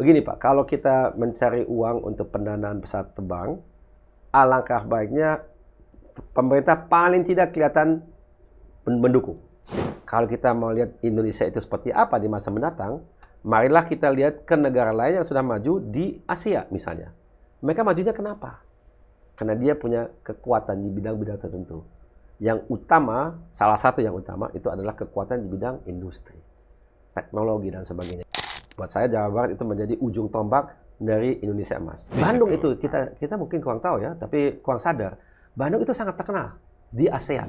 Begini Pak, kalau kita mencari uang untuk pendanaan pesawat terbang, alangkah baiknya pemerintah paling tidak kelihatan mendukung. Kalau kita mau lihat Indonesia itu seperti apa di masa mendatang, marilah kita lihat ke negara lain yang sudah maju di Asia misalnya. Mereka majunya kenapa? Karena dia punya kekuatan di bidang-bidang tertentu. Yang utama, salah satu yang utama itu adalah kekuatan di bidang industri, teknologi dan sebagainya. Buat saya Jawa Barat itu menjadi ujung tombak dari Indonesia Emas. Bandung itu kita mungkin kurang tahu ya, tapi kurang sadar. Bandung itu sangat terkenal di ASEAN.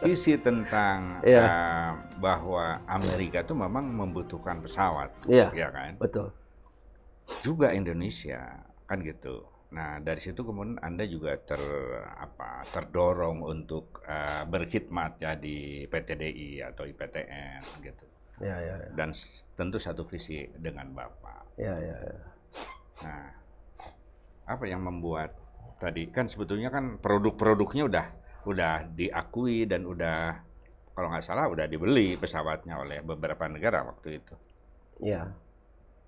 Visi tentang bahwa Amerika itu memang membutuhkan pesawat, ya kan? Betul. Juga Indonesia kan gitu. Nah dari situ kemudian Anda juga terdorong untuk berkhidmat ya di PTDI atau IPTN gitu. Dan tentu satu visi dengan Bapak. Nah apa yang membuat tadi kan sebetulnya kan produk-produknya udah diakui dan udah kalau nggak salah udah dibeli pesawatnya oleh beberapa negara waktu itu. Iya.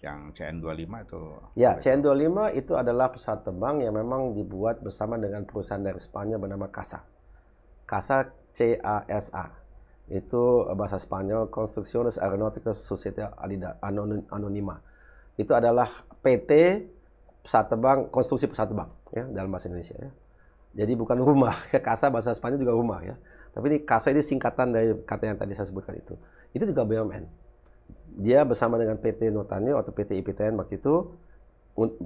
Yang CN25 itu. Ya, CN25 itu adalah pesawat terbang yang memang dibuat bersama dengan perusahaan dari Spanyol bernama CASA. CASA, C-A-S-A. Itu bahasa Spanyol, Construcciones Aeronáuticas Sociedad Anónima. Itu adalah PT pesawat terbang, konstruksi pesawat terbang ya dalam bahasa Indonesia ya. Jadi bukan rumah ya, CASA bahasa Spanyol juga rumah ya. Tapi ini CASA ini singkatan dari kata yang tadi saya sebutkan itu. Itu juga BUMN. Dia bersama dengan PT Notanio atau PT IPTN waktu itu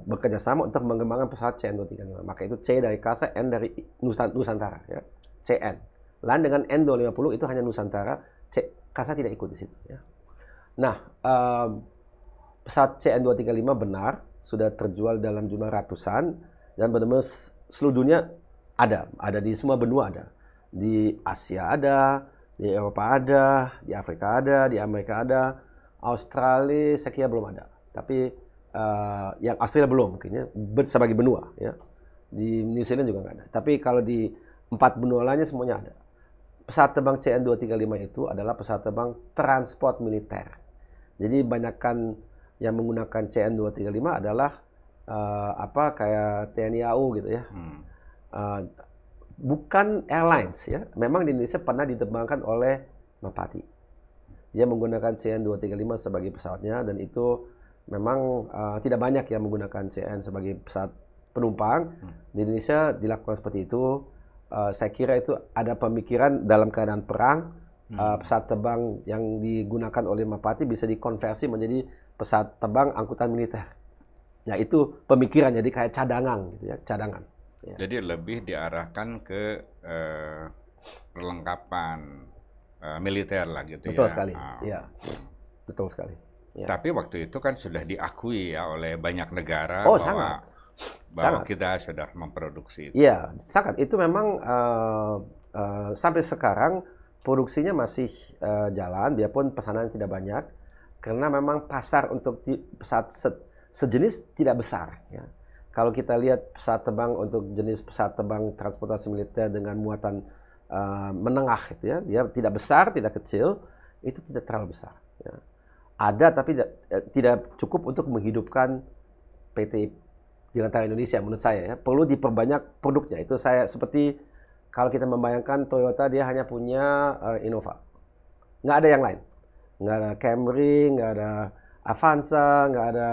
bekerja sama untuk mengembangkan pesawat CN235. Maka itu C dari CASA, N dari Nusantara ya. CN. Lain dengan N250 itu hanya Nusantara, CASA tidak ikut di situ ya. Nah, pesawat CN235 benar sudah terjual dalam jumlah ratusan dan benar-benar seluruh dunia ada di semua benua ada. Di Asia ada, di Eropa ada, di Afrika ada, di Amerika ada, Australia saya kira belum ada. Tapi yang Australia belum mungkinnya sebagai benua ya. Di New Zealand juga nggak ada. Tapi kalau di 4 benua lainnya semuanya ada. Pesawat terbang CN235 itu adalah pesawat terbang transport militer. Jadi banyakkan yang menggunakan CN235 adalah kayak TNI AU gitu ya. Bukan airlines ya. Memang di Indonesia pernah diterbangkan oleh Merpati. Dia menggunakan CN235 sebagai pesawatnya dan itu memang tidak banyak yang menggunakan CN sebagai pesawat penumpang. Di Indonesia dilakukan seperti itu. Saya kira itu ada pemikiran dalam keadaan perang, pesawat terbang yang digunakan oleh Merpati bisa dikonversi menjadi pesawat terbang angkutan militer. Ya itu pemikiran jadi kayak cadangan gitu ya, cadangan. Ya. Jadi lebih diarahkan ke perlengkapan militer lah gitu. Betul sekali. Ya. Betul sekali. Ya. Tapi waktu itu kan sudah diakui ya oleh banyak negara bahwa kita sudah memproduksi. Iya, sangat. Itu memang sampai sekarang produksinya masih jalan, biarpun pesanan tidak banyak, karena memang pasar untuk pesawat sejenis tidak besar. Ya. Kalau kita lihat pesawat terbang untuk jenis pesawat terbang transportasi militer dengan muatan menengah, gitu ya, dia tidak besar, tidak kecil, itu tidak terlalu besar. Ya. Ada tapi tidak cukup untuk menghidupkan PT Dirgantara Indonesia menurut saya ya. Perlu diperbanyak produknya. Itu saya seperti kalau kita membayangkan Toyota dia hanya punya Innova. Nggak ada yang lain. Nggak ada Camry, nggak ada Avanza, nggak ada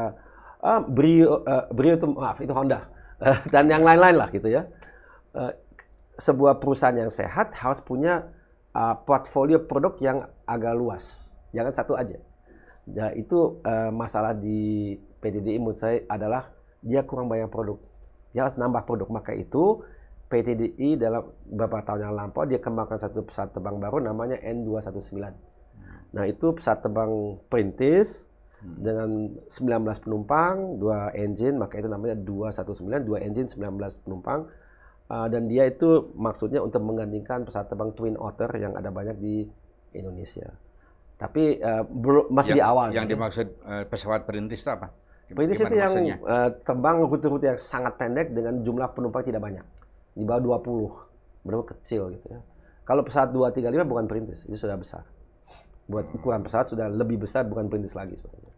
Brio itu maaf itu Honda. Dan yang lain-lain lah gitu ya. Sebuah perusahaan yang sehat harus punya portfolio produk yang agak luas. Jangan satu aja. Ya, itu masalah di PTDI menurut saya adalah dia kurang banyak produk. Dia harus nambah produk. Maka itu PTDI dalam beberapa tahun yang lampau dia kembangkan satu pesawat terbang baru namanya N219. Nah itu pesawat terbang perintis dengan 19 penumpang, 2 engine, maka itu namanya 219, 2 engine 19 penumpang. Dan dia itu maksudnya untuk menggantikan pesawat terbang Twin Otter yang ada banyak di Indonesia. Tapi masih di awal. Yang dimaksud pesawat perintis itu apa? Perintis itu yang terbang rute-rute yang sangat pendek dengan jumlah penumpang tidak banyak. Di bawah 20. Benar-benar kecil gitu ya. Kalau pesawat 235 bukan perintis, itu sudah besar. Buat ukuran pesawat sudah lebih besar, bukan perintis lagi sebetulnya.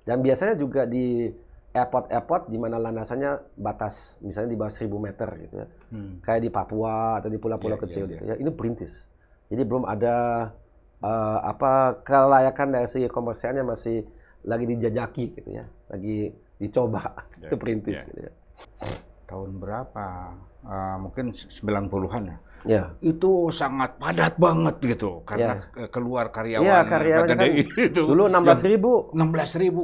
Dan biasanya juga di airport di mana landasannya batas, misalnya di bawah 1.000 meter gitu ya. Kayak di Papua atau di pulau-pulau kecil gitu ya. Ini perintis. Jadi belum ada kelayakan dari segi komersialnya masih lagi dijajaki gitu ya. Lagi dicoba. Itu perintis gitu ya. Tahun berapa? Mungkin 90-an ya. Ya. Itu sangat padat banget gitu karena keluar karyawan PTDI kan itu dulu 16.000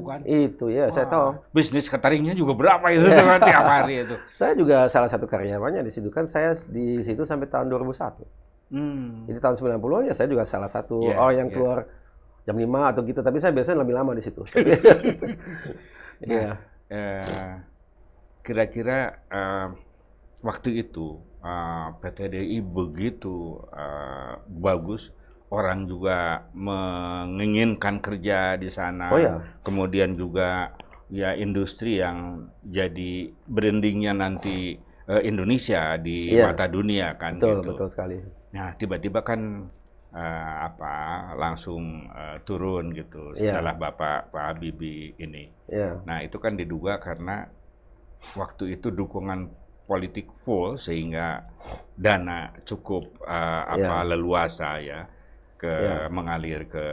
kan itu ya. Saya tahu bisnis cateringnya juga berapa itu kan tiap hari itu. Saya juga salah satu karyawannya di situ kan, saya di situ sampai tahun 2001. Jadi tahun 90 ya saya juga salah satu orang yang keluar jam 5 atau gitu, tapi saya biasanya lebih lama di situ. Kira-kira waktu itu PTDI begitu bagus, orang juga menginginkan kerja di sana. Kemudian juga ya industri yang jadi brandingnya nanti Indonesia di mata dunia kan. Betul sekali. Nah tiba-tiba kan langsung turun gitu setelah Pak Habibie ini. Nah itu kan diduga karena waktu itu dukungan politik full sehingga dana cukup leluasa mengalir ke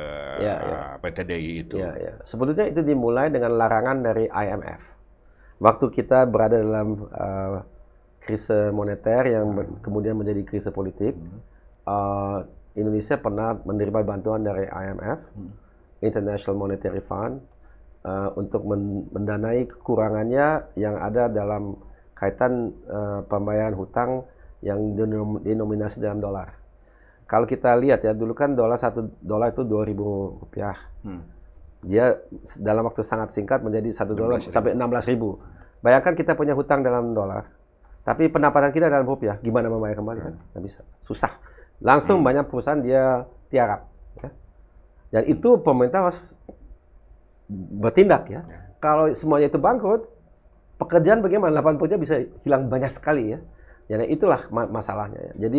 PTDI itu. Sebetulnya itu dimulai dengan larangan dari IMF. Waktu kita berada dalam krisis moneter yang kemudian menjadi krisis politik, Indonesia pernah menerima bantuan dari IMF, International Monetary Fund, untuk mendanai kekurangannya yang ada dalam kaitan pembayaran hutang yang dinominasi dalam dolar. Kalau kita lihat ya, dulu kan $1 itu Rp2.000. Dia dalam waktu sangat singkat menjadi $1 sampai 16.000. Bayangkan kita punya hutang dalam dolar, tapi pendapatan kita dalam rupiah, gimana membayar kembali kan? Nggak bisa, susah. Langsung banyak perusahaan dia tiarap. Ya. Dan itu pemerintah harus bertindak ya. Kalau semuanya itu bangkrut, pekerjaan bagaimana? 8 pekerja bisa hilang banyak sekali ya. Jadi itulah masalahnya ya.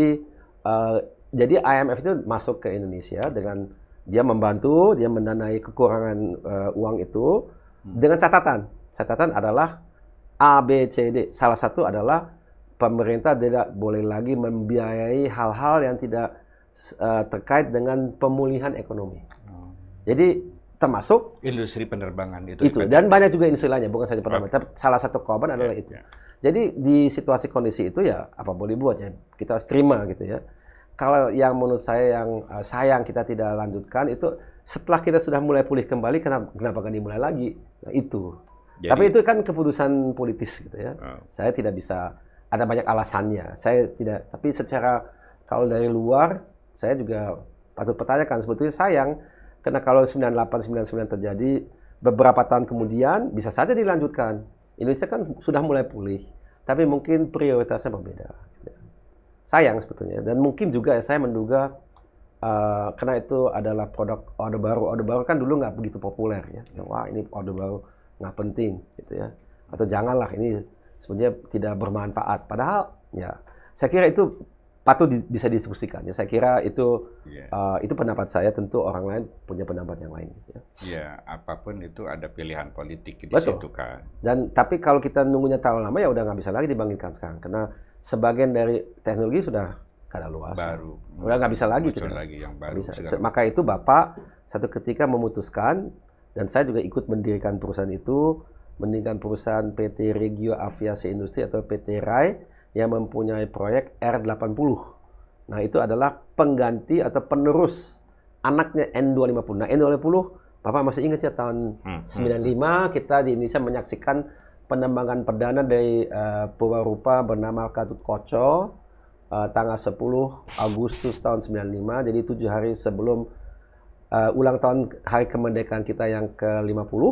Jadi IMF itu masuk ke Indonesia dengan dia membantu, dia mendanai kekurangan uang itu dengan catatan. Catatan adalah A, B, C, D. Salah satu adalah pemerintah tidak boleh lagi membiayai hal-hal yang tidak terkait dengan pemulihan ekonomi. Jadi termasuk industri penerbangan itu. Dan banyak juga industri lainnya, bukan saja penerbangan. Tapi salah satu korban adalah itu. Jadi di situasi kondisi itu ya apa boleh buat ya, kita harus terima gitu ya. Kalau yang menurut saya yang sayang kita tidak lanjutkan itu setelah kita sudah mulai pulih kembali, kenapa nggak dimulai lagi? Nah, itu. Jadi, tapi itu kan keputusan politis gitu ya. Saya tidak bisa, ada banyak alasannya. Saya tidak. Tapi secara kalau dari luar, saya juga patut pertanyakan. Sebetulnya sayang. Karena kalau 98-99 terjadi, beberapa tahun kemudian bisa saja dilanjutkan. Indonesia kan sudah mulai pulih, tapi mungkin prioritasnya berbeda. Sayang sebetulnya. Dan mungkin juga saya menduga, karena itu adalah produk Orde Baru. Orde Baru kan dulu nggak begitu populer ya. Wah ini Orde Baru nggak penting gitu ya. Atau janganlah, ini sebenarnya tidak bermanfaat. Padahal ya saya kira itu patut bisa diskusikan. Ya, saya kira itu pendapat saya. Tentu orang lain punya pendapat yang lain. Ya, apapun itu ada pilihan politik di situ kan. Dan tapi kalau kita nunggunya terlalu lama ya udah nggak bisa lagi dibangkitkan sekarang. Karena sebagian dari teknologi sudah kadaluarsa. Baru. Udah nggak bisa lagi. Lagi yang baru. Maka itu Bapak satu ketika memutuskan, dan saya juga ikut mendirikan perusahaan itu, mendirikan perusahaan PT Regio Aviasi Industri atau PT RAI, yang mempunyai proyek R80. Nah, itu adalah pengganti atau penerus anaknya N250. Nah, N250, Bapak masih ingat ya tahun 95 kita di Indonesia menyaksikan penembangan perdana dari Purwarupa bernama Ketut Koco tanggal 10 Agustus tahun 95. Jadi 7 hari sebelum ulang tahun hari kemerdekaan kita yang ke-50,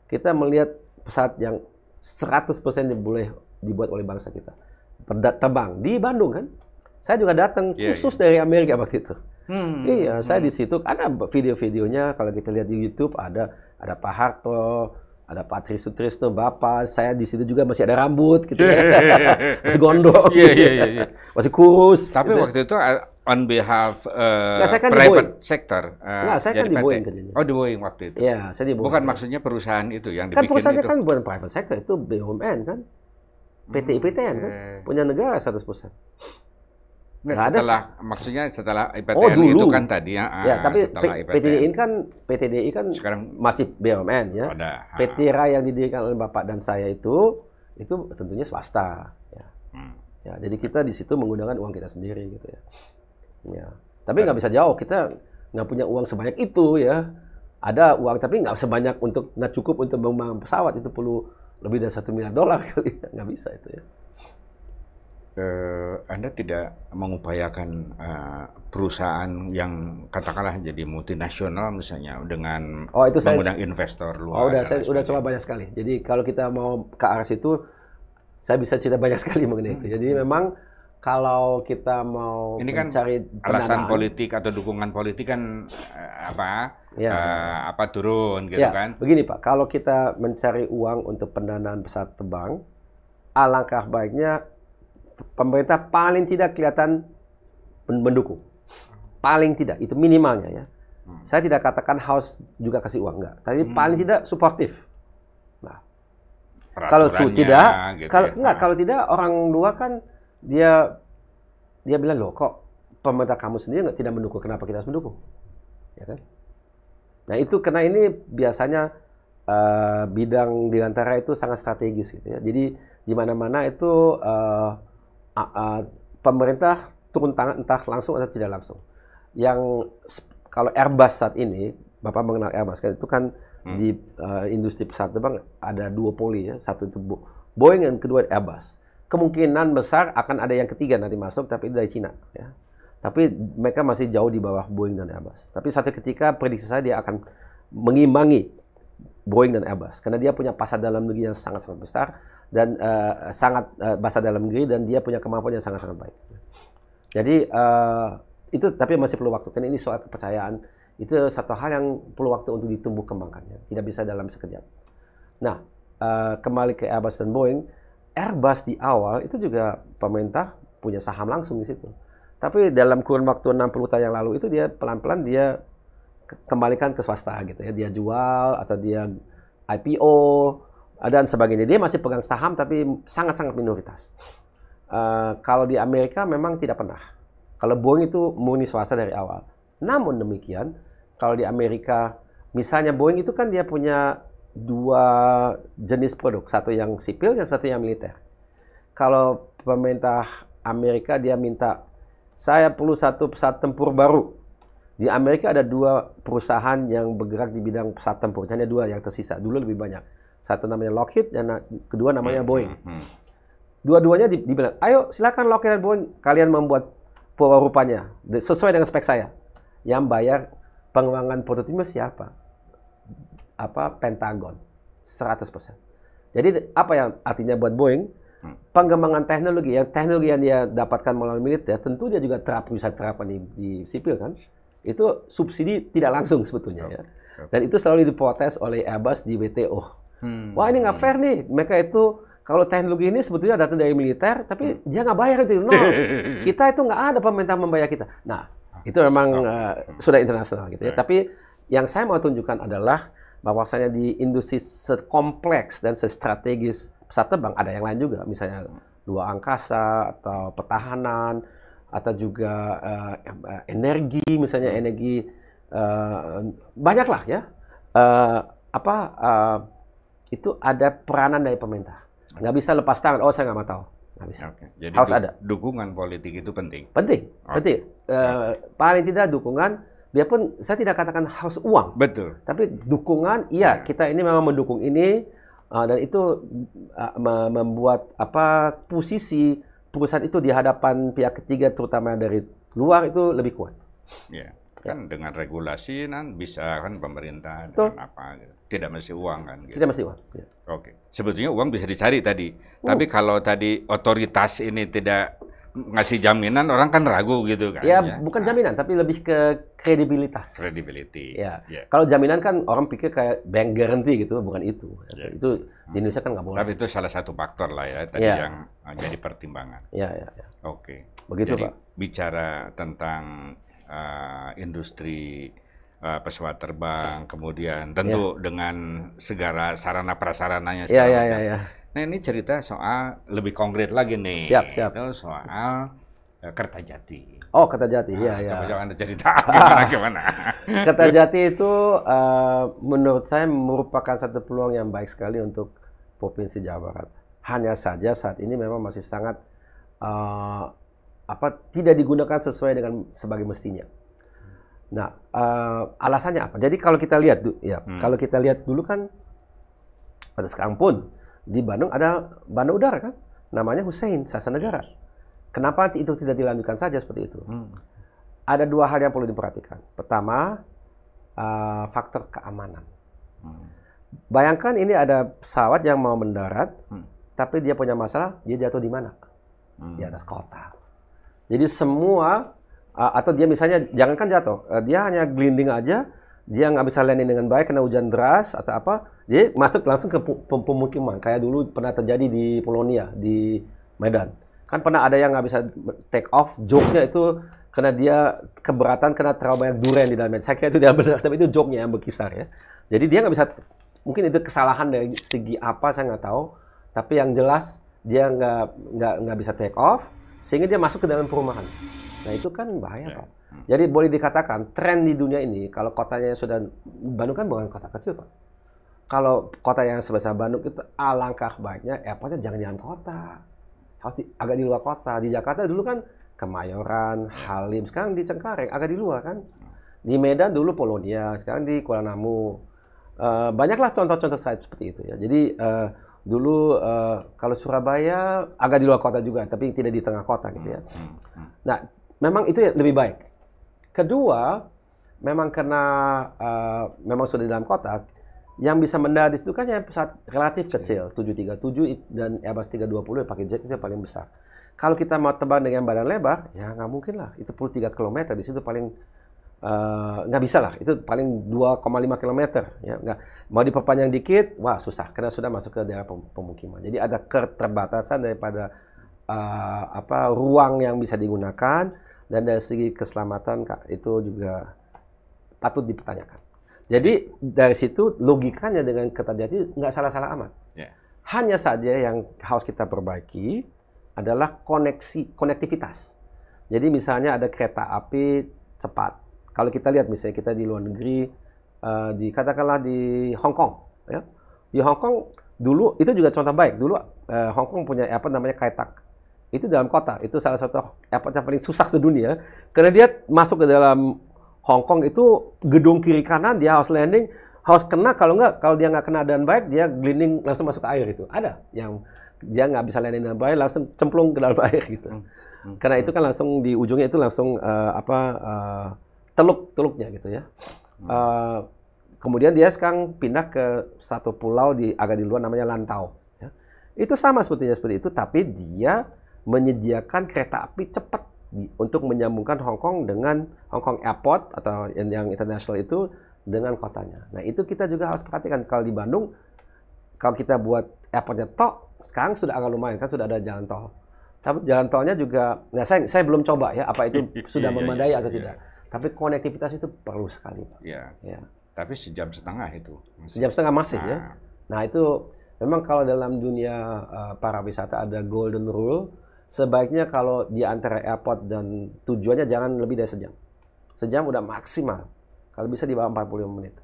kita melihat pesawat yang 100% boleh dibuat oleh bangsa kita. Terbang di Bandung kan. Saya juga datang khusus dari Amerika waktu itu. Saya di situ ada video-videonya, kalau kita lihat di YouTube ada Pak Harto, ada Patri Sutrisno, Bapak, saya di situ juga masih ada rambut gitu ya. Masih gondrong. Masih kurus. Tapi gitu. waktu itu on behalf saya kan private sector. Saya kan di Boeing kerjanya. Oh, di Boeing waktu itu. Iya, saya di Boeing. Bukan maksudnya perusahaan itu yang kan dibikin perusahaannya itu. kan bukan private sector, itu BUMN kan. PT IPTN kan, punya negara 100%. Maksudnya setelah IPTN itu kan tadi ya, tapi PTDI kan sekarang masih BUMN ya. PT RA yang didirikan oleh Bapak dan saya itu tentunya swasta ya. Ya, jadi kita di situ menggunakan uang kita sendiri gitu ya. Ya. Tapi nggak bisa jauh, kita nggak punya uang sebanyak itu ya. Ada uang tapi nggak sebanyak nggak cukup untuk membangun pesawat, itu perlu lebih dari $1 miliar kali, nggak bisa itu ya. Anda tidak mengupayakan perusahaan yang katakanlah jadi multinasional misalnya dengan mengundang investor luar? Saya udah coba banyak sekali. Jadi kalau kita mau ke arah situ, saya bisa cerita banyak sekali mengenai itu. Jadi memang kalau kita mau mencari pendanaan, alasan politik atau dukungan politik kan turun gitu kan? Begini Pak, kalau kita mencari uang untuk pendanaan pesawat terbang, alangkah baiknya pemerintah paling tidak kelihatan mendukung. Paling tidak, itu minimalnya ya. Saya tidak katakan harus juga kasih uang, enggak. Tapi paling tidak suportif. Nah, kalau tidak, gitu kalau tidak orang luar kan dia bilang, loh kok pemerintah kamu sendiri tidak mendukung, kenapa kita harus mendukung? Ya kan? Nah itu karena ini biasanya bidang dirgantara itu sangat strategis gitu ya. Jadi di mana-mana itu pemerintah turun tangan entah langsung atau tidak langsung. Yang kalau Airbus saat ini, Bapak mengenal Airbus kan, itu kan di industri pesawat terbang ada duopoli ya, satu itu Boeing dan kedua Airbus. Kemungkinan besar akan ada yang ketiga nanti masuk, tapi itu dari Cina ya. Tapi mereka masih jauh di bawah Boeing dan Airbus. Tapi satu ketika prediksi saya dia akan mengimbangi Boeing dan Airbus karena dia punya pasar dalam negeri yang sangat-sangat besar dan pasar dalam negeri, dan dia punya kemampuan yang sangat-sangat baik. Jadi itu tapi masih perlu waktu, karena ini soal kepercayaan, itu satu hal yang perlu waktu untuk ditumbuh kembangkan ya. Tidak bisa dalam sekejap. Nah, kembali ke Airbus dan Boeing, Airbus di awal itu juga pemerintah punya saham langsung di situ. Tapi dalam kurun waktu 60 tahun yang lalu itu dia pelan-pelan dia kembalikan ke swasta gitu ya. Dia jual atau dia IPO dan sebagainya. Dia masih pegang saham tapi sangat-sangat minoritas. Kalau di Amerika memang tidak pernah. Kalau Boeing itu murni swasta dari awal. Namun demikian, kalau di Amerika, misalnya Boeing itu kan dia punya dua jenis produk. Satu yang sipil, yang satu yang militer. Kalau pemerintah Amerika dia minta, saya perlu satu pesawat tempur baru. Di Amerika ada dua perusahaan yang bergerak di bidang pesawat tempur. Hanya dua yang tersisa. Dulu lebih banyak. Satu namanya Lockheed, dan kedua namanya Boeing. Dua-duanya dibilang, ayo silakan Lockheed dan Boeing, kalian membuat rupanya sesuai dengan spek saya. Yang bayar pengembangan prototipnya siapa? Pentagon. 100%. Jadi apa yang artinya buat Boeing? Pengembangan teknologi yang dia dapatkan melalui militer, tentu dia juga bisa terapkan di sipil kan? Itu subsidi tidak langsung sebetulnya ya. Dan itu selalu diprotes oleh Airbus di WTO. Wah ini nggak fair nih. Mereka itu kalau teknologi ini sebetulnya datang dari militer, tapi dia nggak bayar itu. No, kita itu nggak ada pemerintah membayar kita. Nah, itu memang sudah internasional gitu ya. Tapi yang saya mau tunjukkan adalah bahwasanya di industri sekompleks dan sestrategis pesawat terbang ada yang lain juga, misalnya luar angkasa atau pertahanan atau juga energi, misalnya energi banyaklah ya. Itu ada peranan dari pemerintah. Nggak bisa lepas tangan, oh saya nggak mau tahu. Nggak bisa. Jadi harus ada. Dukungan politik itu penting? Penting. Paling tidak dukungan, biarpun saya tidak katakan harus uang. Betul. Tapi dukungan, iya kita ini memang mendukung ini, dan itu membuat posisi perusahaan itu di hadapan pihak ketiga, terutama dari luar, itu lebih kuat. Ya. Kan dengan regulasi kan bisa kan pemerintah dengan apa gitu. Tidak mesti uang kan gitu. Tidak mesti uang. Ya. Oke. Sebetulnya uang bisa dicari tadi. Tapi kalau tadi otoritas ini tidak ngasih jaminan orang kan ragu gitu kan. Ya, bukan jaminan, tapi lebih ke kredibilitas. Credibility. Ya. Kalau jaminan kan orang pikir kayak bank guarantee gitu, bukan itu. Itu di Indonesia kan nggak boleh. Tapi itu salah satu faktor lah ya tadi yang jadi pertimbangan. Ya. Oke. Begitu, jadi, Pak. Bicara tentang industri pesawat terbang, kemudian tentu dengan segala sarana prasarananya segala macam. Nah, ini cerita soal lebih konkret lagi nih. Siap. Itu soal Kertajati. Oh, Kertajati, iya. Coba Anda cerita gimana? Kertajati itu menurut saya merupakan satu peluang yang baik sekali untuk Provinsi Jawa Barat. Hanya saja saat ini memang masih sangat tidak digunakan sesuai dengan sebagai mestinya. Nah, alasannya apa? Jadi kalau kita lihat, kalau kita lihat dulu kan pada sekarang pun di Bandung ada bandar udara kan, namanya Hussein Sastra Negara. Kenapa itu tidak dilanjutkan saja seperti itu? Ada dua hal yang perlu diperhatikan. Pertama, faktor keamanan. Bayangkan ini ada pesawat yang mau mendarat, tapi dia punya masalah, dia jatuh di mana? Di atas kota. Jadi semua, atau dia misalnya jangankan jatuh, dia hanya gliding aja, dia nggak bisa landing dengan baik karena hujan deras atau apa, dia masuk langsung ke pemukiman. Kayak dulu pernah terjadi di Polonia, di Medan. Kan pernah ada yang nggak bisa take off, joke-nya itu karena dia keberatan karena terlalu banyak durian di dalamnya. Saya kira itu tidak benar, tapi itu joke-nya yang berkisar ya. Jadi dia nggak bisa, mungkin itu kesalahan dari segi apa saya nggak tahu, tapi yang jelas dia nggak bisa take off, sehingga dia masuk ke dalam perumahan. Nah itu kan bahaya, Pak. Jadi boleh dikatakan tren di dunia ini, kalau kotanya sudah, Bandung kan bukan kota kecil, Pak. Kalau kota yang sebesar Bandung itu alangkah baiknya airportnya jangan di dalam kota, harus agak di luar kota. Di Jakarta dulu kan Kemayoran, Halim, sekarang di Cengkareng, agak di luar kan. Di Medan dulu Polonia, sekarang di Kuala Namu. Banyaklah contoh-contoh seperti itu ya. Jadi dulu kalau Surabaya agak di luar kota juga, tapi tidak di tengah kota gitu ya. Nah, memang itu lebih baik. Kedua, memang karena memang sudah di dalam kota, yang bisa mendarat di situ kan yang pesawat relatif kecil, 737 dan Airbus 320 yang pakai jet itu yang paling besar. Kalau kita mau terbang dengan badan lebar, ya nggak mungkin lah. Itu perlu 3 km, di situ paling nggak bisa lah. Itu paling 2,5 km. Ya, nggak. Mau diperpanjang dikit, wah susah, karena sudah masuk ke daerah pemukiman. Jadi ada keterbatasan daripada ruang yang bisa digunakan. Dan dari segi keselamatan itu juga patut dipertanyakan. Jadi dari situ logikanya dengan Kertajati nggak salah-salah amat. Hanya saja yang harus kita perbaiki adalah konektivitas. Jadi misalnya ada kereta api cepat. Kalau kita lihat misalnya kita di luar negeri, katakanlah di Hong Kong. Ya. Di Hong Kong dulu, itu juga contoh baik. Dulu Hong Kong punya airport namanya Kai Tak. Itu dalam kota, itu salah satu airport yang paling susah sedunia. Karena dia masuk ke dalam Hong Kong itu gedung kiri kanan, dia harus landing, harus kena, kalau dia nggak kena dengan baik, dia gliding langsung masuk ke air itu. Ada yang dia nggak bisa landing dengan baik, langsung cemplung ke dalam air gitu. Karena itu kan langsung di ujungnya itu langsung teluknya gitu ya. Kemudian dia sekarang pindah ke satu pulau agak di luar namanya Lantau. Ya. Itu sama sepertinya seperti itu, tapi dia menyediakan kereta api cepat untuk menyambungkan Hong Kong dengan Hong Kong Airport atau yang internasional itu dengan kotanya. Nah itu kita juga harus perhatikan. Kalau di Bandung, kalau kita buat airportnya sekarang sudah agak lumayan kan, sudah ada jalan tol. Tapi jalan tolnya juga, nah saya belum coba ya apa itu sudah memadai atau tidak. Tapi konektivitas itu perlu sekali, Pak. Ya. Tapi sejam setengah itu. Sejam setengah masih ya. Nah itu memang kalau dalam dunia para wisata ada golden rule. Sebaiknya kalau di antara airport dan tujuannya jangan lebih dari sejam. Sejam udah maksimal. Kalau bisa di bawah 45 menit.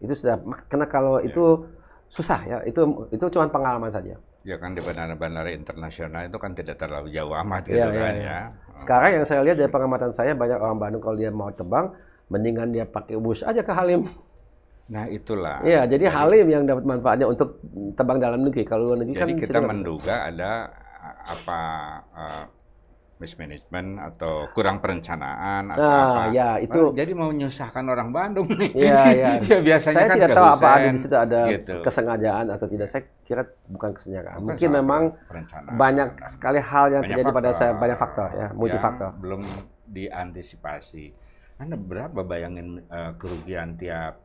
Itu sudah, karena kalau itu susah ya. Itu cuma pengalaman saja. Ya kan di bandara-bandara internasional itu kan tidak terlalu jauh amat gitu ya. Sekarang yang saya lihat dari pengamatan saya, banyak orang Bandung kalau dia mau terbang, mendingan dia pakai bus aja ke Halim. Nah itulah. Iya, jadi Halim yang dapat manfaatnya untuk terbang dalam negeri. Kalau luar negeri jadi kan kita menduga ada mismanagement atau kurang perencanaan atau apa. Ya itu. Jadi mau menyusahkan orang Bandung nih. Iya, iya. Ya biasanya saya kan tidak tahu apa ada di gitu. situ ada kesengajaan atau tidak. Saya kira bukan kesengajaan. Mungkin memang banyak sekali hal yang terjadi pada saya, banyak faktor ya, multifaktor. Belum diantisipasi. Anda berapa bayangin kerugian tiap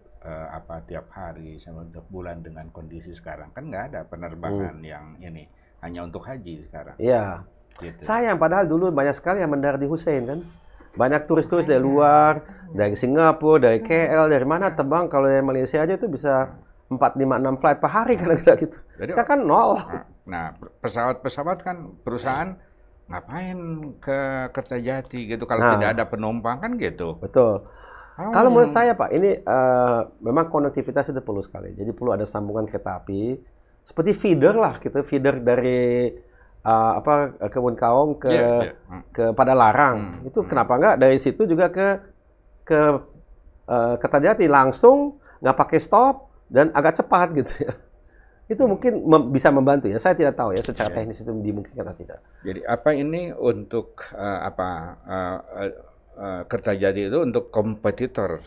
hari sama tiap bulan dengan kondisi sekarang? Kan nggak ada penerbangan yang ini, hanya untuk haji sekarang. Iya. Gitu. Sayang, padahal dulu banyak sekali yang mendarat di Hussein kan. Banyak turis-turis dari luar, dari Singapura, dari KL, dari mana terbang. Kalau dari Malaysia aja itu bisa 4, 5, 6 flight per hari kadang-kadang gitu. Jadi, sekarang kan nol. Nah, pesawat-pesawat kan perusahaan ngapain ke Kertajati gitu kalau tidak ada penumpang kan gitu. Betul. Kalau menurut saya Pak, ini memang konektivitas itu perlu sekali. Jadi perlu ada sambungan kereta api, seperti feeder lah gitu, feeder dari Kebun Kaung ke Padalarang. Itu kenapa enggak dari situ juga ke Kertajati langsung, nggak pakai stop dan agak cepat gitu ya. Itu mungkin bisa membantu ya. Saya tidak tahu ya secara teknis itu dimungkinkan atau tidak. Jadi apa ini untuk Kertajati itu untuk kompetitor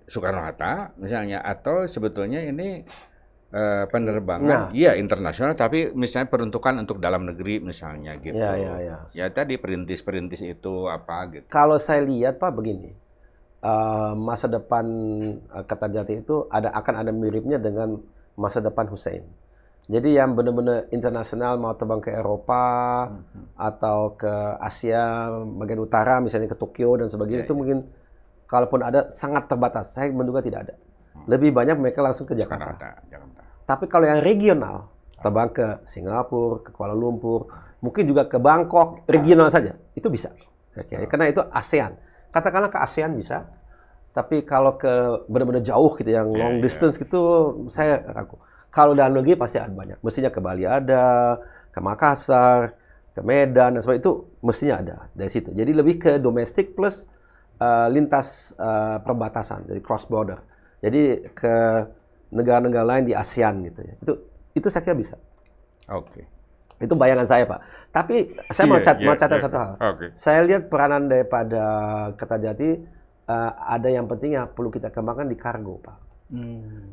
Soekarno-Hatta misalnya, atau sebetulnya ini penerbangan internasional tapi misalnya peruntukan untuk dalam negeri misalnya gitu. Ya tadi perintis-perintis itu apa gitu. Kalau saya lihat Pak begini, masa depan Kertajati itu akan ada miripnya dengan masa depan Hussein. Jadi yang benar-benar internasional mau terbang ke Eropa atau ke Asia bagian utara misalnya ke Tokyo dan sebagainya itu mungkin kalaupun ada sangat terbatas. Saya menduga tidak ada. Lebih banyak mereka langsung ke Jakarta. Tapi kalau yang regional, terbang ke Singapura, ke Kuala Lumpur, mungkin juga ke Bangkok, regional saja, itu bisa. Karena itu ASEAN. Katakanlah ke ASEAN bisa, tapi kalau ke benar-benar jauh gitu, yang long distance gitu, saya ragu. Kalau dalam negeri pasti ada banyak. Mestinya ke Bali ada, ke Makassar, ke Medan, dan sebagainya itu mestinya ada dari situ. Jadi lebih ke domestik plus lintas perbatasan, jadi cross border. Jadi ke negara-negara lain di ASEAN gitu ya. Itu saya kira bisa. Oke. Itu bayangan saya Pak. Tapi saya mau catat satu hal. Saya lihat peranan daripada Kertajati ada yang penting yang perlu kita kembangkan di kargo Pak.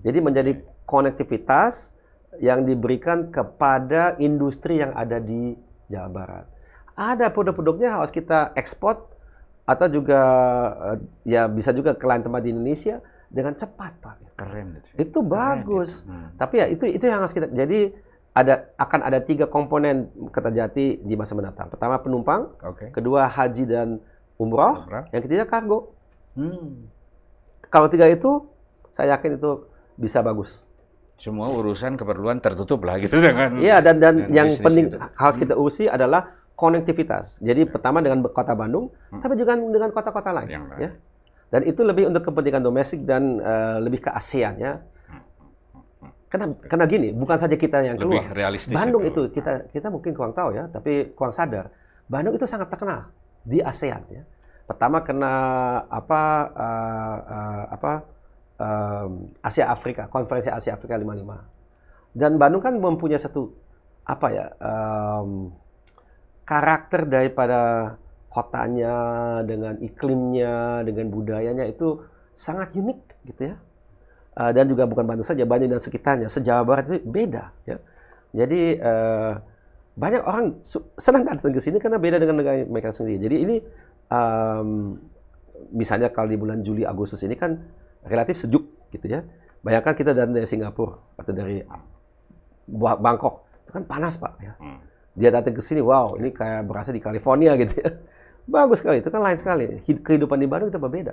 Jadi menjadi konektivitas yang diberikan kepada industri yang ada di Jawa Barat. Ada produk-produknya harus kita ekspor atau juga ya bisa juga ke lain tempat di Indonesia dengan cepat Pak. Keren itu bagus. Tapi ya itu yang harus kita. Jadi akan ada 3 komponen Kertajati di masa mendatang. Pertama penumpang, kedua haji dan umroh, yang ketiga kargo. Kalau 3 itu saya yakin itu bisa bagus. Semua urusan keperluan tertutup lah gitu kan. Iya, dan yang penting gitu harus kita urusi adalah konektivitas. Jadi pertama dengan kota Bandung, tapi juga dengan kota-kota lain. Ya. Dan itu lebih untuk kepentingan domestik dan lebih ke ASEAN ya. Karena gini, bukan saja kita yang keluar. Lebih realistis Bandung itu kita mungkin kurang tahu ya, tapi kurang sadar. Bandung itu sangat terkenal di ASEAN ya. Pertama kena Asia Afrika, konferensi Asia Afrika 55. Dan Bandung kan mempunyai satu karakter daripada kotanya dengan iklimnya, dengan budayanya itu sangat unik gitu ya. Dan juga bukan Bandung saja, Bandung dan sekitarnya, se-Jawa Barat itu beda ya. Jadi banyak orang senang datang ke sini karena beda dengan negara mereka sendiri. Jadi ini misalnya kalau di bulan Juli Agustus ini kan relatif sejuk gitu ya. Bayangkan kita dari Singapura atau dari Bangkok, itu kan panas Pak ya. Dia datang ke sini, wow, ini kayak berasa di California gitu ya. Bagus sekali, itu kan lain sekali. Kehidupan di Bandung itu berbeda.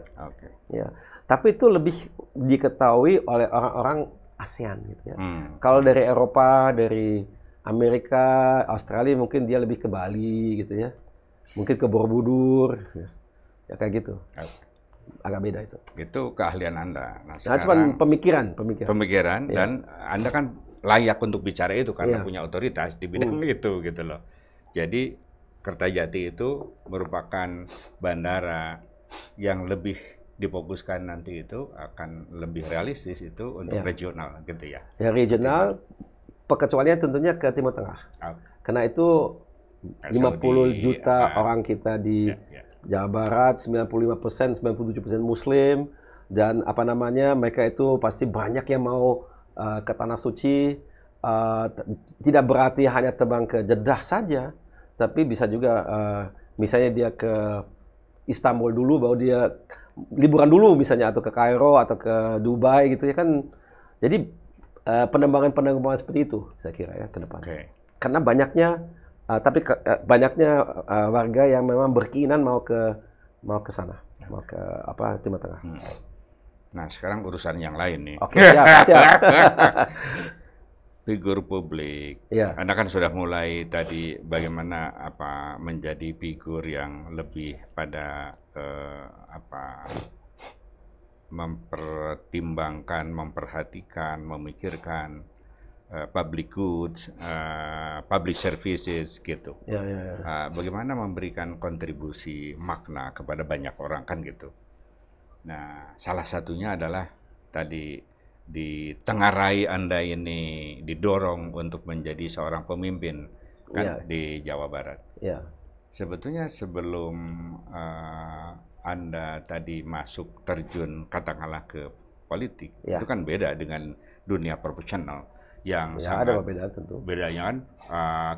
Ya. Tapi itu lebih diketahui oleh orang-orang ASEAN gitu ya. Kalau dari Eropa, dari Amerika, Australia mungkin dia lebih ke Bali gitu ya. Mungkin ke Borobudur, ya kayak gitu. Agak beda itu. Itu keahlian Anda. Nah cuma pemikiran. Dan Anda kan layak untuk bicara itu karena punya otoritas di bidang itu gitu loh. Jadi Kertajati itu merupakan bandara yang lebih difokuskan nanti itu akan lebih realistis itu untuk regional gitu ya. Ya regional, pengecualian tentunya ke Timur Tengah. Karena itu 50 juta orang kita di Jawa Barat, 95%, 97% Muslim, dan apa namanya, mereka itu pasti banyak yang mau ke Tanah Suci. Tidak berarti hanya terbang ke Jeddah saja, tapi bisa juga misalnya dia ke Istanbul dulu, baru dia liburan dulu misalnya, atau ke Kairo atau ke Dubai gitu ya kan. Jadi penerbangan seperti itu saya kira ya ke depan. Karena banyaknya warga yang memang berkeinginan mau ke sana, mau ke Timur Tengah. Nah, sekarang urusan yang lain nih. Oke, siap. Figur publik. Anda kan sudah mulai tadi bagaimana menjadi figur yang lebih pada mempertimbangkan, memperhatikan, memikirkan public goods, public services gitu. Bagaimana memberikan kontribusi makna kepada banyak orang kan gitu. Nah, salah satunya adalah tadi ditengarai Anda ini didorong untuk menjadi seorang pemimpin kan di Jawa Barat. Sebetulnya sebelum Anda tadi masuk terjun katakanlah ke politik, itu kan beda dengan dunia profesional yang sangat ada perbedaan tentu. Bedanya kan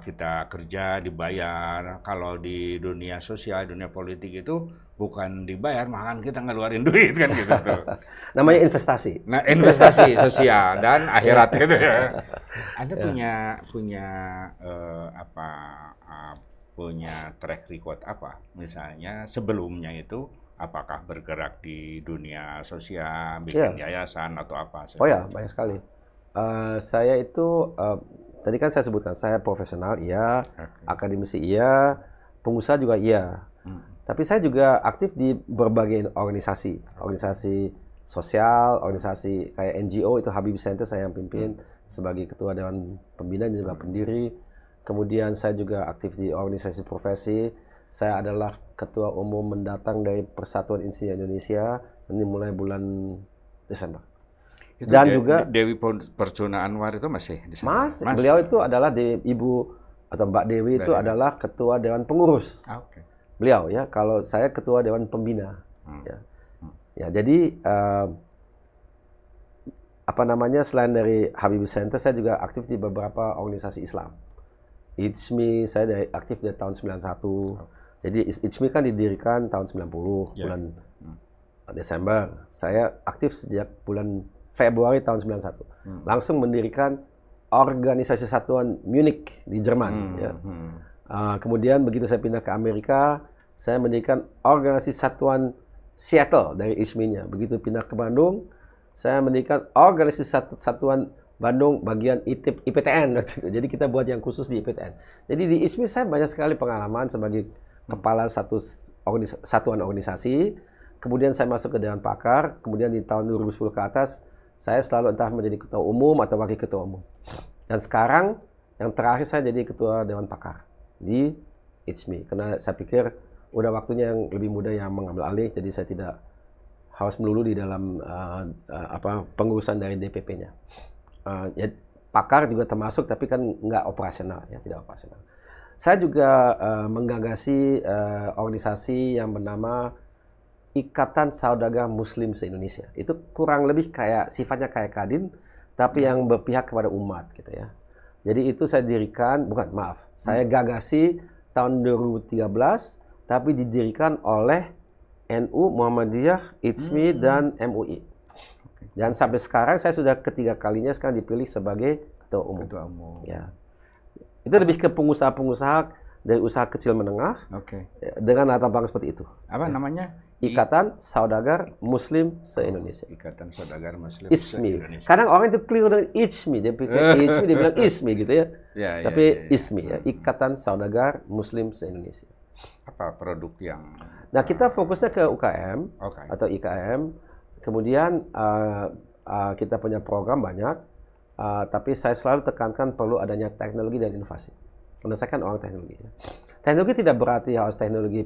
kita kerja dibayar, kalau di dunia sosial, dunia politik itu bukan dibayar, makan kita ngeluarin duit kan gitu tuh. Namanya investasi. Nah, investasi sosial dan akhirat gitu ya. Anda punya track record apa? Misalnya sebelumnya itu apakah bergerak di dunia sosial, bikin yayasan atau apa? Oh ya, banyak sekali. Saya itu tadi kan saya sebutkan saya profesional akademisi pengusaha juga Tapi saya juga aktif di berbagai organisasi sosial, organisasi kayak NGO, itu Habibie Center saya yang pimpin sebagai ketua dewan pembina dan juga pendiri. Kemudian saya juga aktif di organisasi profesi. Saya adalah ketua umum mendatang dari Persatuan Insinyur Indonesia, ini mulai bulan Desember. Itu dan juga Dewi Percuna Anwar itu masih di sana? Mas, beliau itu adalah Ibu atau Mbak Dewi itu adalah ketua dewan pengurus. Beliau ya, kalau saya ketua dewan pembina. Jadi selain dari Habibie Center, saya juga aktif di beberapa organisasi Islam. IJMI saya aktif dari tahun 91. Jadi IJMI kan didirikan tahun 90 bulan Desember. Saya aktif sejak bulan Februari tahun 91. Langsung mendirikan organisasi satuan Munich di Jerman. Kemudian begitu saya pindah ke Amerika, saya mendirikan organisasi satuan Seattle dari ISMI-nya. Begitu pindah ke Bandung, saya mendirikan organisasi satuan Bandung bagian IPTN. Jadi kita buat yang khusus di IPTN. Jadi di ISMI saya banyak sekali pengalaman sebagai kepala satuan organisasi. Kemudian saya masuk ke Dewan Pakar. Kemudian di tahun 2010 ke atas, saya selalu entah menjadi ketua umum atau wakil ketua umum. Dan sekarang yang terakhir saya jadi ketua Dewan Pakar di IJMI, karena saya pikir udah waktunya yang lebih muda yang mengambil alih, jadi saya tidak harus melulu di dalam pengurusan dari DPP-nya. Pakar juga termasuk, tapi kan nggak operasional, ya tidak operasional. Saya juga menggagasi organisasi yang bernama Ikatan Saudagar Muslim se-Indonesia. Itu kurang lebih kayak sifatnya kayak Kadin, tapi yang berpihak kepada umat gitu ya. Jadi itu saya dirikan, saya gagasi tahun 2013, tapi didirikan oleh NU, Muhammadiyah, IJMI, dan MUI. Dan sampai sekarang saya sudah ketiga kalinya sekarang dipilih sebagai ketua umum. Ya. Itu lebih ke pengusaha-pengusaha dari usaha kecil menengah, dengan latar belakang seperti itu. Apa namanya? Ikatan Saudagar Muslim se-Indonesia. Ikatan Saudagar Muslim se-Indonesia. Kadang orang itu keliru dengan IJMI, dia pikir IJMI, dia bilang ISMI gitu ya. Tapi ISMI ya, Ikatan Saudagar Muslim se-Indonesia. Apa produk yang? Nah, kita fokusnya ke UKM atau IKM. Kemudian kita punya program banyak, tapi saya selalu tekankan perlu adanya teknologi dan inovasi. Karena saya kan orang teknologi. Teknologi tidak berarti harus teknologi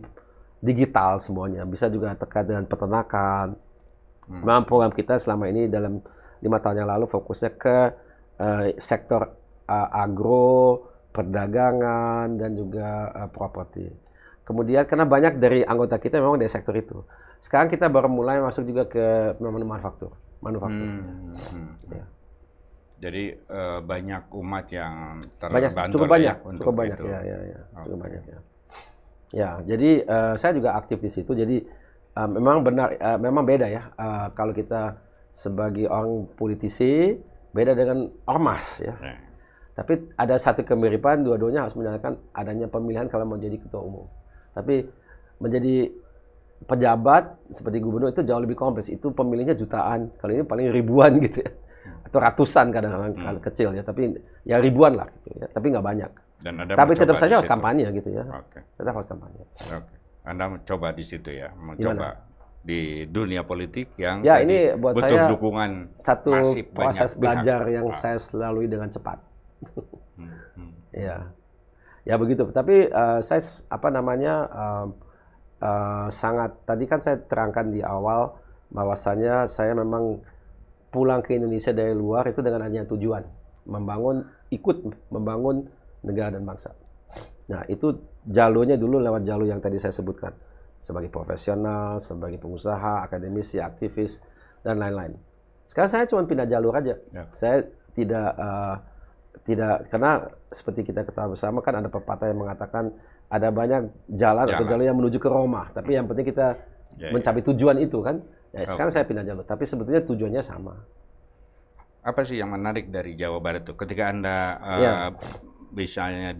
digital semuanya, bisa juga terkait dengan peternakan. Memang program kita selama ini dalam 5 tahun yang lalu fokusnya ke sektor agro, perdagangan, dan juga properti. Kemudian karena banyak dari anggota kita memang dari sektor itu. Sekarang kita baru mulai masuk juga ke manufaktur. Ya. Jadi banyak umat yang terbantu cukup banyak, ya, cukup banyak itu. Cukup banyak ya. Ya, jadi saya juga aktif di situ. Jadi memang benar, memang beda ya. Kalau kita sebagai orang politisi beda dengan ormas ya. Tapi ada satu kemiripan, dua-duanya harus menyatakan adanya pemilihan kalau mau jadi ketua umum. Tapi menjadi pejabat seperti gubernur itu jauh lebih kompleks. Itu pemilihnya jutaan, kalau ini paling ribuan gitu ya. Atau ratusan kadang-kadang kecil ya. Tapi ya ribuan lah gitu ya. Tapi nggak banyak. Tapi tetap saja harus kampanye gitu ya. Tetap harus kampanye. Anda coba di situ ya, mencoba di dunia politik yang ya, ini buat butuh saya dukungan satu masif proses belajar yang saya lalui dengan cepat. Ya begitu. Tapi saya sangat, tadi kan saya terangkan di awal bahwasanya saya memang pulang ke Indonesia dari luar itu dengan hanya tujuan ikut membangun negara dan bangsa. Nah, itu jalurnya dulu lewat jalur yang tadi saya sebutkan, sebagai profesional, sebagai pengusaha, akademisi, aktivis, dan lain-lain. Sekarang saya cuma pindah jalur aja. Saya tidak karena seperti kita ketahui bersama kan ada pepatah yang mengatakan ada banyak jalan atau jalur yang menuju ke Roma, tapi yang penting kita mencapai tujuan itu kan. Ya, sekarang saya pindah jalur, tapi sebetulnya tujuannya sama. Apa sih yang menarik dari Jawa Barat tuh? Ketika Anda misalnya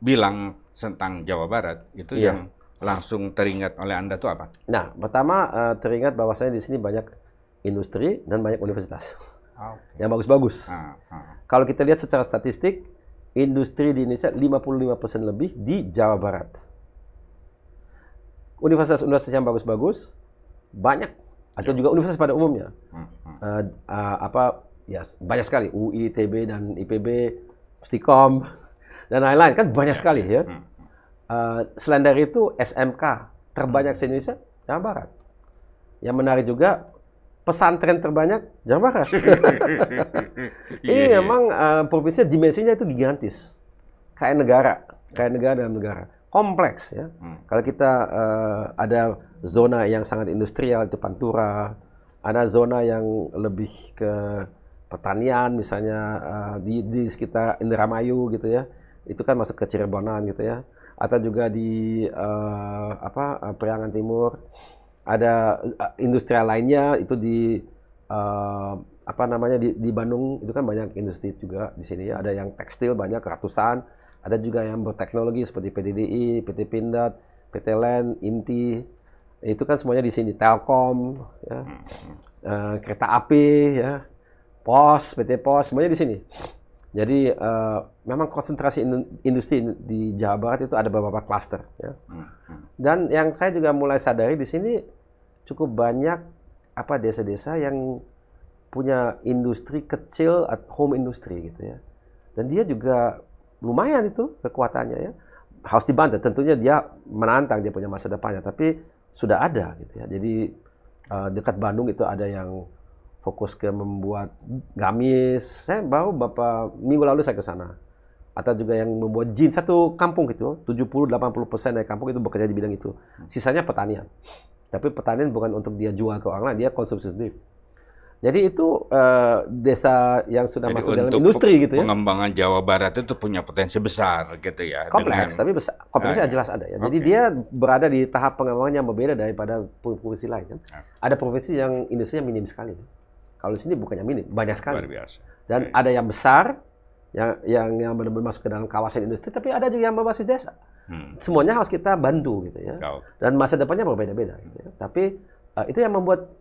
bilang tentang Jawa Barat, itu yang langsung teringat oleh Anda tuh apa? Nah, pertama teringat bahwasanya di sini banyak industri dan banyak universitas. Yang bagus-bagus. Kalau kita lihat secara statistik, industri di Indonesia 55% lebih di Jawa Barat. Universitas-universitas yang bagus-bagus banyak, atau juga universitas pada umumnya. Banyak sekali, UI, ITB dan IPB, Stikom dan lain-lain kan banyak sekali ya. Selain dari itu SMK terbanyak di Indonesia Jawa Barat. Yang menarik juga pesantren terbanyak Jawa Barat. Ini memang provinsi dimensinya itu gigantis, kayak negara dalam negara, kompleks ya. Kalau kita ada zona yang sangat industrial itu Pantura, ada zona yang lebih ke pertanian misalnya di sekitar Indramayu gitu ya, itu kan masuk ke Cirebonan gitu ya, atau juga di Priangan Timur. Ada industrial lainnya itu di di Bandung itu kan banyak industri juga di sini ya. Ada yang tekstil banyak ratusan, ada juga yang berteknologi seperti PTDI, PT Pindad, PT LEN, Inti. Itu kan semuanya di sini. Telkom ya. Kereta api ya. Pos, PT Pos, semuanya di sini. Jadi memang konsentrasi industri di Jawa Barat itu ada beberapa klaster ya. Dan yang saya juga mulai sadari di sini cukup banyak desa-desa yang punya industri kecil, home industry gitu ya. Dan dia juga lumayan itu kekuatannya ya. Harus dibantu, tentunya dia menantang, dia punya masa depannya, tapi sudah ada gitu ya. Jadi dekat Bandung itu ada yang fokus ke membuat gamis. Saya baru minggu lalu saya ke sana. Atau juga yang membuat jeans, satu kampung gitu, 70-80% dari kampung itu bekerja di bidang itu. Sisanya pertanian. Tapi pertanian bukan untuk dia jual ke orang lain, dia konsumsi sendiri. Jadi itu desa yang sudah masuk dalam industri gitu ya. Pengembangan Jawa Barat itu punya potensi besar gitu ya. Kompleks, tapi besar. Kompleksnya jelas ada ya. Jadi dia berada di tahap pengembangan yang berbeda daripada provinsi lain kan. Ada provinsi yang industrinya minim sekali. Kalau di sini bukannya minim, banyak sekali. Luar biasa. Dan ada yang besar, yang benar-benar masuk ke dalam kawasan industri, tapi ada juga yang berbasis desa. Semuanya harus kita bantu gitu ya. Dan masa depannya berbeda-beda. Gitu ya. Tapi itu yang membuat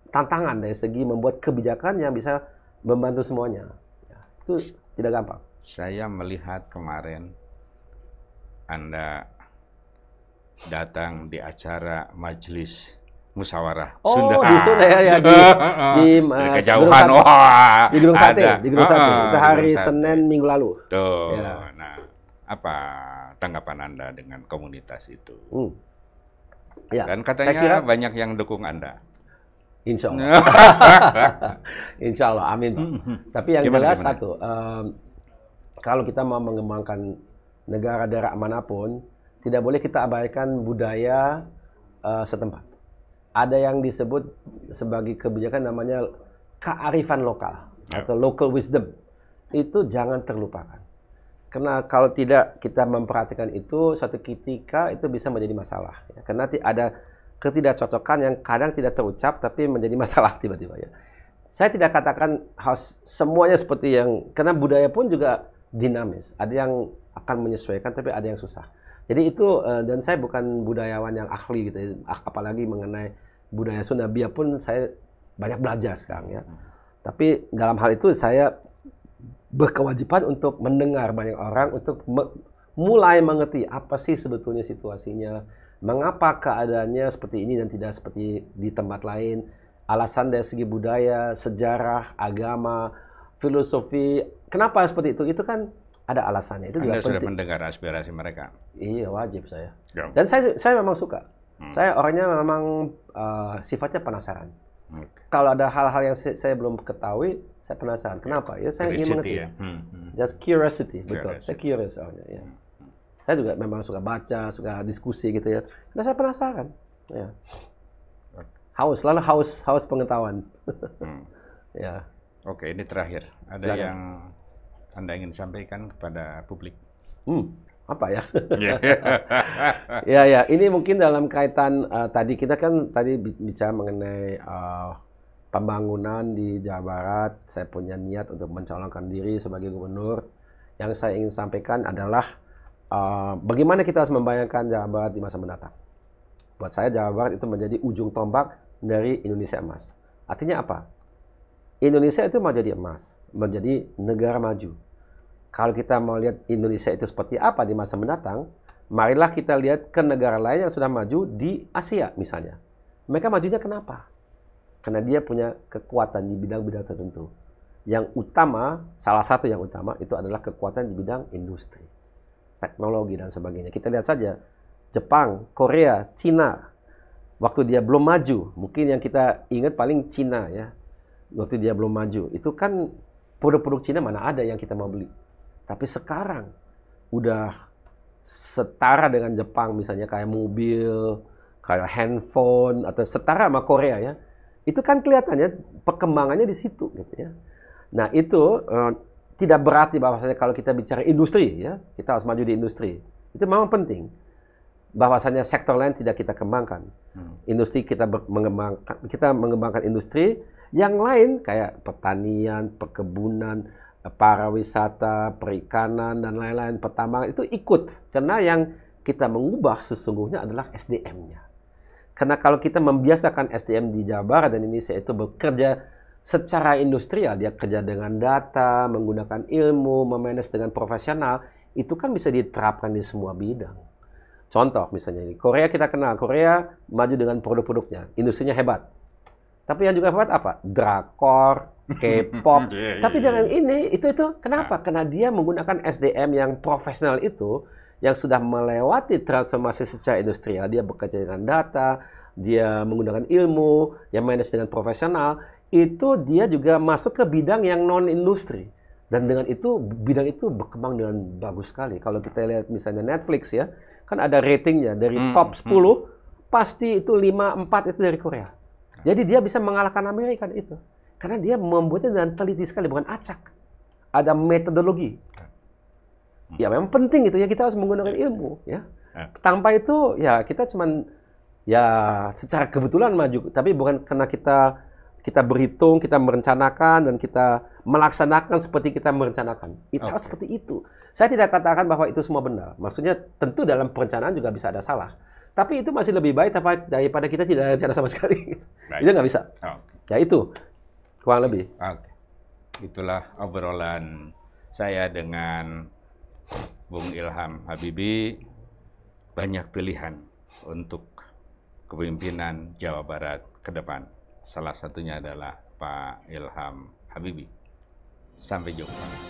tantangan dari segi membuat kebijakan yang bisa membantu semuanya. Ya, itu tidak gampang. Saya melihat kemarin Anda datang di acara majelis musyawarah Sunda. Di Sunda ya, di kejauhan. Di Gedung Sate, Itu hari Senin minggu lalu. Tuh. Ya. Nah, apa tanggapan Anda dengan komunitas itu? Ya, dan katanya banyak yang dukung Anda. Insya Allah. Insya Allah, amin Pak. Tapi yang jelas satu, kalau kita mau mengembangkan negara daerah manapun, tidak boleh kita abaikan budaya setempat. Ada yang disebut sebagai kebijakan namanya kearifan lokal atau local wisdom. Itu jangan terlupakan. Karena kalau tidak kita memperhatikan itu, suatu ketika itu bisa menjadi masalah. Ya. Karena ada ketidakcocokan yang kadang tidak terucap, tapi menjadi masalah tiba-tiba. Ya. Saya tidak katakan harus semuanya seperti yang, karena budaya pun juga dinamis. Ada yang akan menyesuaikan, tapi ada yang susah. Jadi itu, dan saya bukan budayawan yang ahli gitu, apalagi mengenai budaya Sunda. Biarpun saya banyak belajar sekarang ya. Tapi dalam hal itu saya berkewajiban untuk mendengar banyak orang untuk mulai mengerti apa sih sebetulnya situasinya, mengapa keadaannya seperti ini dan tidak seperti di tempat lain, alasan dari segi budaya, sejarah, agama, filosofi, kenapa seperti itu kan ada alasannya. Itu Anda juga sudah penting. mendengar aspirasi mereka? Iya, wajib saya. Ya. Dan saya memang suka. Saya orangnya memang sifatnya penasaran. Kalau ada hal-hal yang saya belum ketahui, saya penasaran. Kenapa? Ya saya ingin mengerti. Ya? Just curiosity, betul. Saya curious orangnya. Ya. Saya juga memang suka baca, suka diskusi gitu ya. Karena saya penasaran. Ya. Selalu haus pengetahuan. Ya. Oke, ini terakhir. Ada Silakan. yang Anda ingin sampaikan kepada publik? Apa ya? Ya, ini mungkin dalam kaitan tadi kita kan bicara mengenai pembangunan di Jawa Barat. Saya punya niat untuk mencalonkan diri sebagai gubernur. Yang saya ingin sampaikan adalah bagaimana kita harus membayangkan Jawa Barat di masa mendatang. Buat saya Jawa Barat itu menjadi ujung tombak dari Indonesia emas. Artinya apa? Indonesia itu mau jadi emas, menjadi negara maju. Kalau kita mau lihat Indonesia itu seperti apa di masa mendatang, marilah kita lihat ke negara lain yang sudah maju di Asia misalnya. Mereka majunya kenapa? Karena dia punya kekuatan di bidang-bidang tertentu. Yang utama, salah satu yang utama itu adalah kekuatan di bidang industri, teknologi dan sebagainya. Kita lihat saja Jepang, Korea, Cina. Waktu dia belum maju, mungkin yang kita ingat paling Cina ya. Waktu dia belum maju, itu kan produk-produk Cina mana ada yang kita mau beli. Tapi sekarang udah setara dengan Jepang misalnya kayak mobil, kayak handphone atau setara sama Korea ya. Itu kan kelihatannya perkembangannya di situ gitu ya. Nah, itu tidak berarti bahwasanya kalau kita bicara industri ya, kita harus maju di industri. Itu memang penting. Bahwasanya sektor lain tidak kita kembangkan. Industri kita mengembangkan industri yang lain kayak pertanian, perkebunan, pariwisata, perikanan, dan lain-lain, pertambangan itu ikut. Karena yang kita mengubah sesungguhnya adalah SDM-nya. Karena kalau kita membiasakan SDM di Jawa Barat dan Indonesia itu bekerja secara industrial, dia kerja dengan data, menggunakan ilmu, memanage dengan profesional, itu kan bisa diterapkan di semua bidang. Contoh misalnya ini, Korea kita kenal, Korea maju dengan produk-produknya, industrinya hebat. Tapi yang juga hebat apa? Drakor, K-pop. Tapi jangan ini, itu. Kenapa? Karena dia menggunakan SDM yang profesional itu, yang sudah melewati transformasi secara industrial. Dia bekerja dengan data, dia menggunakan ilmu, yang manage dengan profesional. Itu dia juga masuk ke bidang yang non-industri. Dan dengan itu, bidang itu berkembang dengan bagus sekali. Kalau kita lihat misalnya Netflix ya, kan ada ratingnya. Dari top 10, pasti itu 5-4 itu dari Korea. Jadi dia bisa mengalahkan Amerika itu. Karena dia membuatnya dengan teliti sekali, bukan acak. Ada metodologi. Ya memang penting itu ya, kita harus menggunakan ilmu ya. Tanpa itu ya kita cuman ya secara kebetulan maju, tapi bukan karena kita berhitung, kita merencanakan dan kita melaksanakan seperti kita merencanakan. Itu harus seperti itu. Saya tidak katakan bahwa itu semua benar. Maksudnya tentu dalam perencanaan juga bisa ada salah. Tapi itu masih lebih baik daripada kita tidak rencana sama sekali. Itu nggak bisa. Ya itu, kurang lebih. Itulah obrolan saya dengan Bung Ilham Habibie. Banyak pilihan untuk kepemimpinan Jawa Barat ke depan. Salah satunya adalah Pak Ilham Habibie. Sampai jumpa.